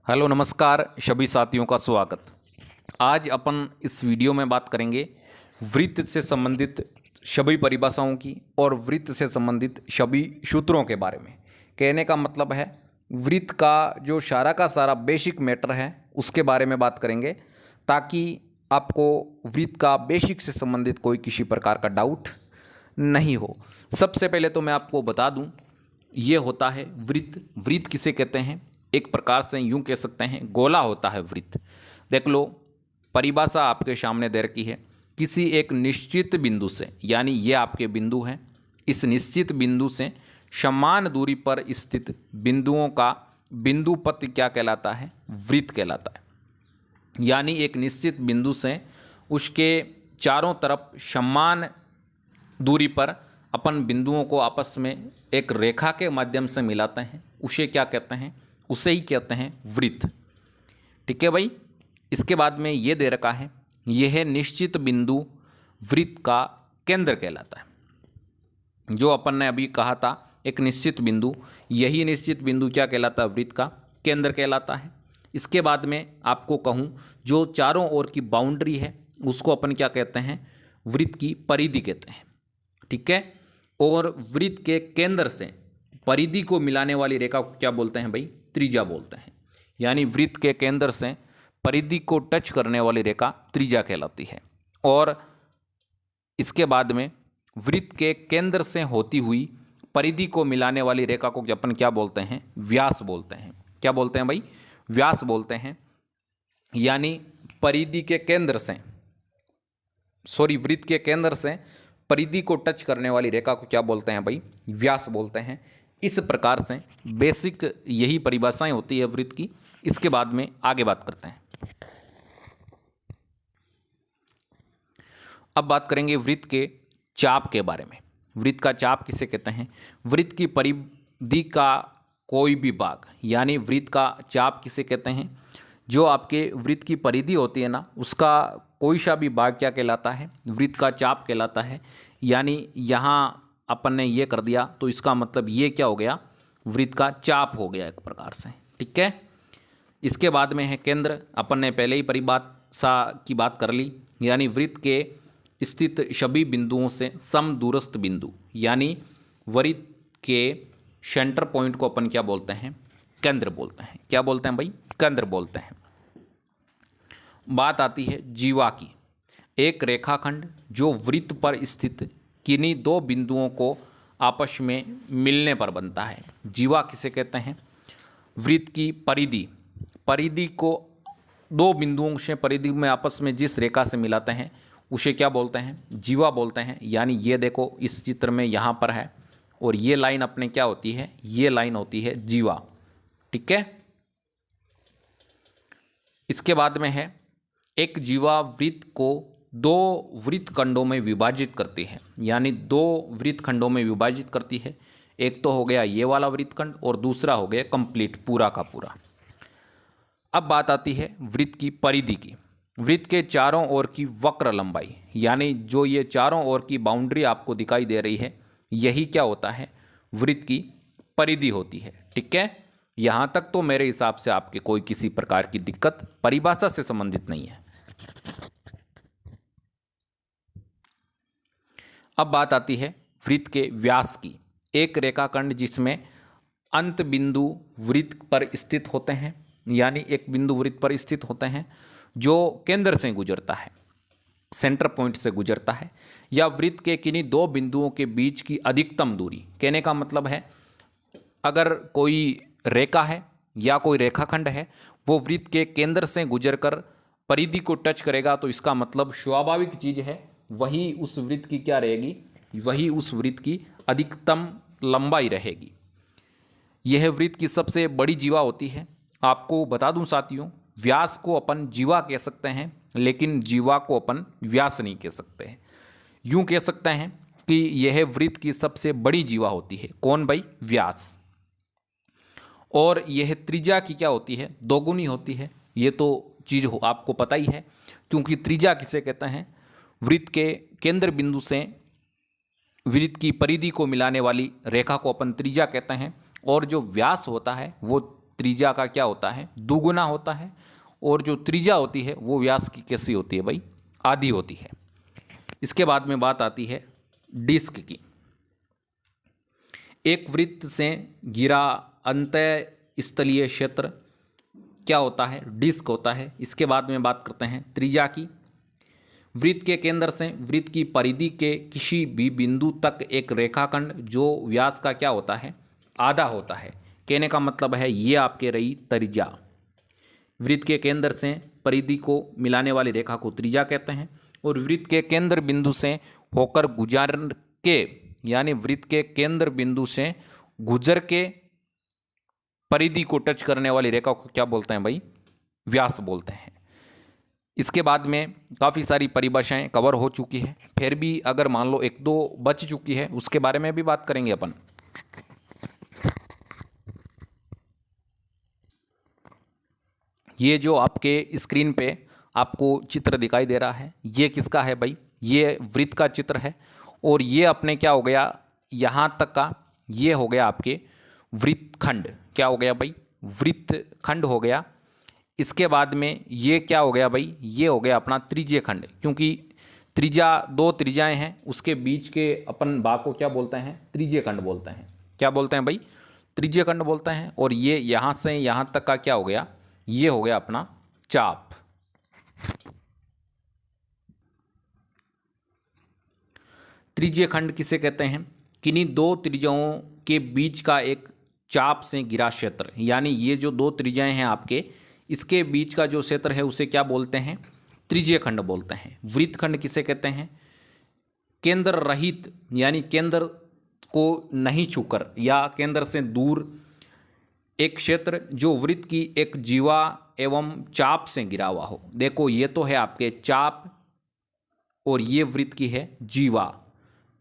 Hello नमस्कार सभी साथियों का स्वागत। आज अपन इस वीडियो में बात करेंगे वृत्त से संबंधित सभी परिभाषाओं की और वृत्त से संबंधित सभी सूत्रों के बारे में। कहने का मतलब है वृत्त का जो सारा का सारा बेसिक मैटर है उसके बारे में बात करेंगे, ताकि आपको वृत्त का बेसिक से संबंधित कोई किसी प्रकार का डाउट नहीं हो। सबसे पहले तो मैं आपको बता दूं, ये होता है वृत्त। वृत्त किसे कहते हैं? एक प्रकार से यूं कह सकते हैं गोला होता है वृत्त। देख लो, परिभाषा आपके सामने दे रखी है। किसी एक निश्चित बिंदु से, यानी ये आपके बिंदु हैं, इस निश्चित बिंदु से समान दूरी पर स्थित बिंदुओं का बिंदु पथ क्या कहलाता है? वृत्त कहलाता है। यानी एक निश्चित बिंदु से उसके चारों तरफ समान दूरी पर अपन बिंदुओं को आपस में एक रेखा के माध्यम से मिलाते हैं, उसे क्या कहते हैं? उसे ही कहते हैं वृत्त। ठीक है भाई। इसके बाद में ये दे रखा है, यह निश्चित बिंदु वृत्त का केंद्र कहलाता है। जो अपन ने अभी कहा था एक निश्चित बिंदु, यही निश्चित बिंदु क्या कहलाता है? वृत्त का केंद्र कहलाता है। इसके बाद में आपको कहूँ, जो चारों ओर की बाउंड्री है उसको अपन क्या कहते हैं? वृत्त की परिधि कहते हैं। ठीक है। और वृत्त के केंद्र से परिधि को मिलाने वाली रेखा को क्या बोलते हैं भाई? त्रिज्या बोलते हैं। यानी वृत्त के केंद्र से परिधि को टच करने वाली रेखा त्रिज्या कहलाती है। और इसके बाद में वृत्त के केंद्र से होती हुई परिधि को मिलाने वाली रेखा को अपन क्या बोलते हैं? व्यास बोलते हैं। क्या बोलते हैं भाई? व्यास बोलते हैं। यानी परिधि के केंद्र से, वृत्त के केंद्र से परिधि को टच करने वाली रेखा को क्या बोलते हैं भाई? व्यास बोलते हैं। इस प्रकार से बेसिक यही परिभाषाएं होती है वृत्त की। इसके बाद में आगे बात करते हैं। अब बात करेंगे वृत्त के चाप के बारे में। वृत्त का चाप किसे कहते हैं? वृत्त की परिधि का कोई भी भाग, यानी वृत्त का चाप किसे कहते हैं? जो आपके वृत्त की परिधि होती है ना, उसका कोई सा भी भाग क्या कहलाता है? वृत्त का चाप कहलाता है। यानी यहाँ अपन ने ये कर दिया तो इसका मतलब ये क्या हो गया? वृत्त का चाप हो गया एक प्रकार से। ठीक है। इसके बाद में है केंद्र। अपन ने पहले ही परिभाषा की बात कर ली। यानी वृत्त के स्थित सभी बिंदुओं से समदूरस्थ बिंदु, यानी वृत्त के सेंटर पॉइंट को अपन क्या बोलते हैं? केंद्र बोलते हैं। क्या बोलते हैं भाई? केंद्र बोलते हैं। बात आती है जीवा की। एक रेखाखंड जो वृत्त पर स्थित किन्हीं दो बिंदुओं को आपस में मिलने पर बनता है। जीवा किसे कहते हैं? वृत्त की परिधि को दो बिंदुओं से परिधि में आपस में जिस रेखा से मिलाते हैं उसे क्या बोलते हैं? जीवा बोलते हैं। यानी ये देखो, इस चित्र में यहाँ पर है और ये लाइन अपने क्या होती है? ये लाइन होती है जीवा। ठीक है। इसके बाद में है एक जीवा वृत्त को दो वृत्त खंडों में विभाजित करती है। यानी दो वृत्त खंडों में विभाजित करती है। एक तो हो गया ये वाला वृत्त खंड और दूसरा हो गया कंप्लीट, पूरा का पूरा। अब बात आती है वृत्त की परिधि की। वृत्त के चारों ओर की वक्र लंबाई, यानी जो ये चारों ओर की बाउंड्री आपको दिखाई दे रही है, यही क्या होता है? वृत्त की परिधि होती है। ठीक है। यहाँ तक तो मेरे हिसाब से आपके कोई किसी प्रकार की दिक्कत परिभाषा से संबंधित नहीं है। अब बात आती है वृत्त के व्यास की। एक रेखाखंड जिसमें अंत बिंदु वृत्त पर स्थित होते हैं, यानी एक बिंदु वृत्त पर स्थित होते हैं जो केंद्र से गुजरता है, सेंटर पॉइंट से गुजरता है, या वृत्त के किन्हीं दो बिंदुओं के बीच की अधिकतम दूरी। कहने का मतलब है अगर कोई रेखा है या कोई रेखाखंड है, वो वृत्त के केंद्र से गुजरकर परिधि को टच करेगा, तो इसका मतलब स्वाभाविक चीज है वही उस वृत्त की क्या रहेगी? वही उस वृत्त की अधिकतम लंबाई रहेगी। यह वृत्त की सबसे बड़ी जीवा होती है। आपको बता दूं साथियों, व्यास को अपन जीवा कह सकते हैं, लेकिन जीवा को अपन व्यास नहीं कह सकते हैं। यूं कह सकते हैं कि यह वृत्त की सबसे बड़ी जीवा होती है। कौन भाई? व्यास। और यह त्रिज्या की क्या होती है? दोगुनी होती है। ये तो चीज़ आपको पता ही है, क्योंकि त्रिज्या किसे कहते हैं? वृत्त के केंद्र बिंदु से वृत्त की परिधि को मिलाने वाली रेखा को अपन त्रिज्या कहते हैं। और जो व्यास होता है वो त्रिज्या का क्या होता है, दुगुना होता है। और जो त्रिज्या होती है वो व्यास की कैसी होती है भाई, आधी होती है। इसके बाद में बात आती है डिस्क की। एक वृत्त से घिरा अंतः स्थलीय क्षेत्र क्या होता है, डिस्क होता है। इसके बाद में बात करते हैं त्रिज्या की। वृत्त के केंद्र से वृत्त की परिधि के किसी भी बिंदु तक एक रेखाखंड जो व्यास का क्या होता है, आधा होता है। कहने का मतलब है ये आपके रही त्रिज्या। वृत्त के केंद्र से परिधि को मिलाने वाली रेखा को त्रिज्या कहते हैं। और वृत्त के केंद्र बिंदु से होकर गुजर के, यानी वृत्त के केंद्र बिंदु से गुजर के परिधि को टच करने वाली रेखा को क्या बोलते हैं भाई, व्यास बोलते हैं। इसके बाद में काफ़ी सारी परिभाषाएं कवर हो चुकी है, फिर भी अगर मान लो एक दो बच चुकी है उसके बारे में भी बात करेंगे अपन। ये जो आपके स्क्रीन पे आपको चित्र दिखाई दे रहा है ये किसका है भाई, ये वृत्त का चित्र है। और ये अपने क्या हो गया, यहाँ तक का ये हो गया आपके वृत्तखंड। क्या हो गया भाई, वृत्तखंड हो गया। इसके बाद में ये क्या हो गया भाई, ये हो गया अपना त्रिज्य खंड। क्योंकि त्रिज्या, दो त्रिज्याएं हैं, उसके बीच के अपन भाग को क्या बोलते हैं, त्रिज्य खंड बोलते हैं। क्या बोलते हैं भाई, त्रिज्य खंड बोलते हैं। और ये यहाँ से यहाँ तक का क्या हो गया, ये हो गया अपना चाप। त्रिज्य खंड किसे कहते हैं, किन्हीं दो त्रिज्याओं के बीच का एक चाप से घिरा क्षेत्र। यानी ये जो दो त्रिज्याएं हैं आपके, इसके बीच का जो क्षेत्र है उसे क्या बोलते हैं, त्रिज्य खंड बोलते हैं। वृत्तखंड किसे कहते हैं, केंद्र रहित, यानी केंद्र को नहीं छूकर या केंद्र से दूर एक क्षेत्र जो वृत्त की एक जीवा एवं चाप से घिरा हुआ हो। देखो ये तो है आपके चाप और ये वृत्त की है जीवा।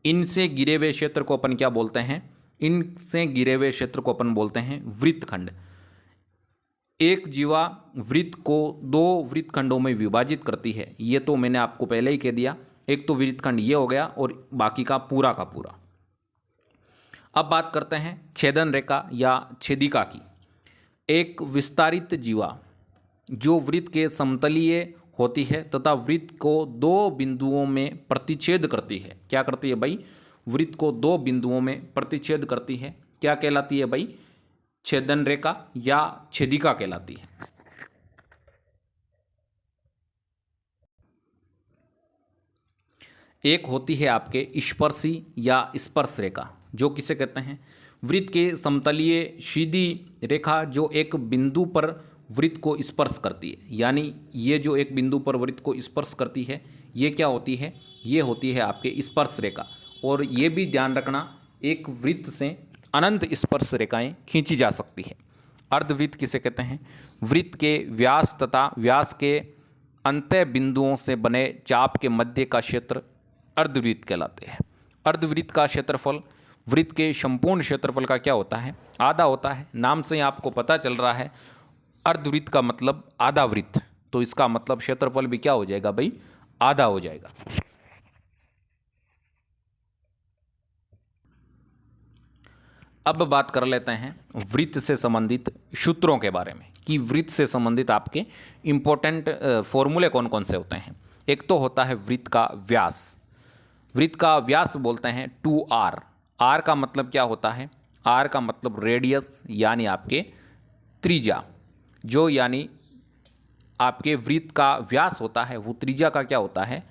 इनसे घिरे हुए क्षेत्र को अपन क्या बोलते हैं, इनसे घिरे हुए क्षेत्र को अपन बोलते हैं वृत्तखंड। एक जीवा वृत्त को दो वृत्तखंडों में विभाजित करती है। ये तो मैंने आपको पहले ही कह दिया, एक तो वृत्तखंड ये हो गया और बाकी का पूरा। अब बात करते हैं छेदन रेखा या छेदिका की। एक विस्तारित जीवा जो वृत्त के समतलीय होती है तथा वृत्त को दो बिंदुओं में प्रतिच्छेद करती है। क्या करती है भाई, वृत्त को दो बिंदुओं में प्रतिच्छेद करती है। क्या कहलाती है भाई, छेदन रेखा या छेदिका कहलाती है। एक होती है आपके स्पर्शी या स्पर्श रेखा, जो किसे कहते हैं, वृत्त के समतलीय सीधी रेखा जो एक बिंदु पर वृत्त को स्पर्श करती है। यानी ये जो एक बिंदु पर वृत्त को स्पर्श करती है ये क्या होती है, ये होती है आपके स्पर्श रेखा। और ये भी ध्यान रखना, एक वृत्त से अनंत स्पर्श रेखाएं खींची जा सकती है। अर्धवृत्त किसे कहते हैं, वृत्त के व्यास तथा व्यास के अंत्य बिंदुओं से बने चाप के मध्य का क्षेत्र अर्धवृत्त कहलाते हैं। अर्धवृत्त का क्षेत्रफल वृत्त के संपूर्ण क्षेत्रफल का क्या होता है, आधा होता है। नाम से आपको पता चल रहा है अर्धवृत्त का मतलब आधा वृत्त, तो इसका मतलब क्षेत्रफल भी क्या हो जाएगा भाई, आधा हो जाएगा। अब बात कर लेते हैं वृत्त से संबंधित सूत्रों के बारे में कि वृत्त से संबंधित आपके इंपॉर्टेंट फॉर्मूले कौन कौन से होते हैं। एक तो होता है वृत्त का व्यास। वृत्त का व्यास बोलते हैं 2r। r का मतलब क्या होता है, r का मतलब रेडियस यानी आपके त्रिज्या। जो यानी आपके वृत्त का व्यास होता है वो त्रिज्या का क्या होता है,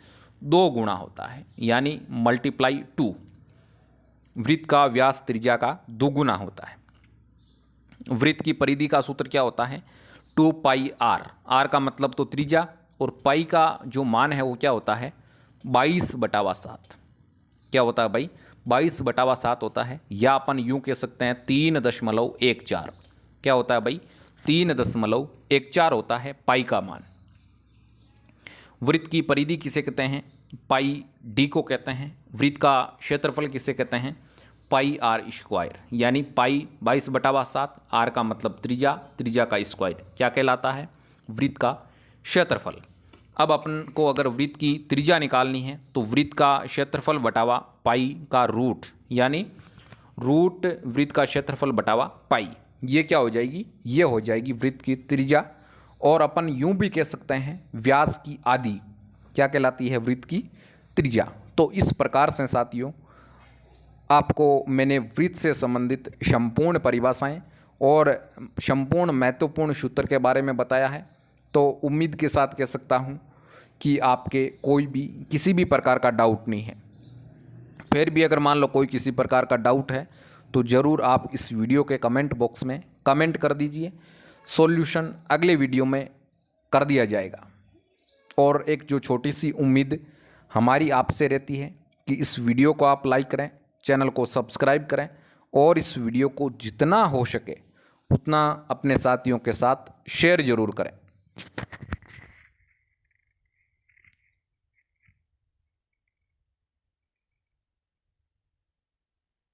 2 गुना होता है, यानी मल्टीप्लाई 2। वृत्त का व्यास त्रिज्या का 2 गुना होता है। वृत्त की परिधि का सूत्र क्या होता है, 2πr। r का मतलब तो त्रिज्या और पाई का जो मान है वो क्या होता है, 22/7। क्या होता है भाई, 22/7 होता है। या अपन यूँ कह सकते हैं 3.14। क्या होता है भाई, 3.14 होता है पाई का मान। वृत्त की परिधि किसे कहते हैं, पाई डी को कहते हैं। वृत्त का क्षेत्रफल किसे कहते हैं, पाई आर स्क्वायर, यानी पाई 22/7, आर का मतलब त्रिज्या, त्रिज्या का स्क्वायर क्या कहलाता है, वृत्त का क्षेत्रफल। अब अपन को अगर वृत्त की त्रिज्या निकालनी है तो वृत्त का क्षेत्रफल बटावा पाई का रूट, यानी रूट वृत्त का क्षेत्रफल बटावा पाई। ये क्या हो जाएगी, ये हो जाएगी वृत्त की त्रिज्या। और अपन यूं भी कह सकते हैं व्यास की आदि क्या कहलाती है, वृत्त की त्रिज्या। तो इस प्रकार से साथियों आपको मैंने वृत्त से संबंधित संपूर्ण परिभाषाएं और संपूर्ण महत्वपूर्ण सूत्र के बारे में बताया है। तो उम्मीद के साथ कह सकता हूं कि आपके कोई भी किसी भी प्रकार का डाउट नहीं है। फिर भी अगर मान लो कोई किसी प्रकार का डाउट है तो ज़रूर आप इस वीडियो के कमेंट बॉक्स में कमेंट कर दीजिए, सॉल्यूशन अगले वीडियो में कर दिया जाएगा। और एक जो छोटी सी उम्मीद हमारी आपसे रहती है कि इस वीडियो को आप लाइक करें, चैनल को सब्सक्राइब करें और इस वीडियो को जितना हो सके उतना अपने साथियों के साथ शेयर ज़रूर करें।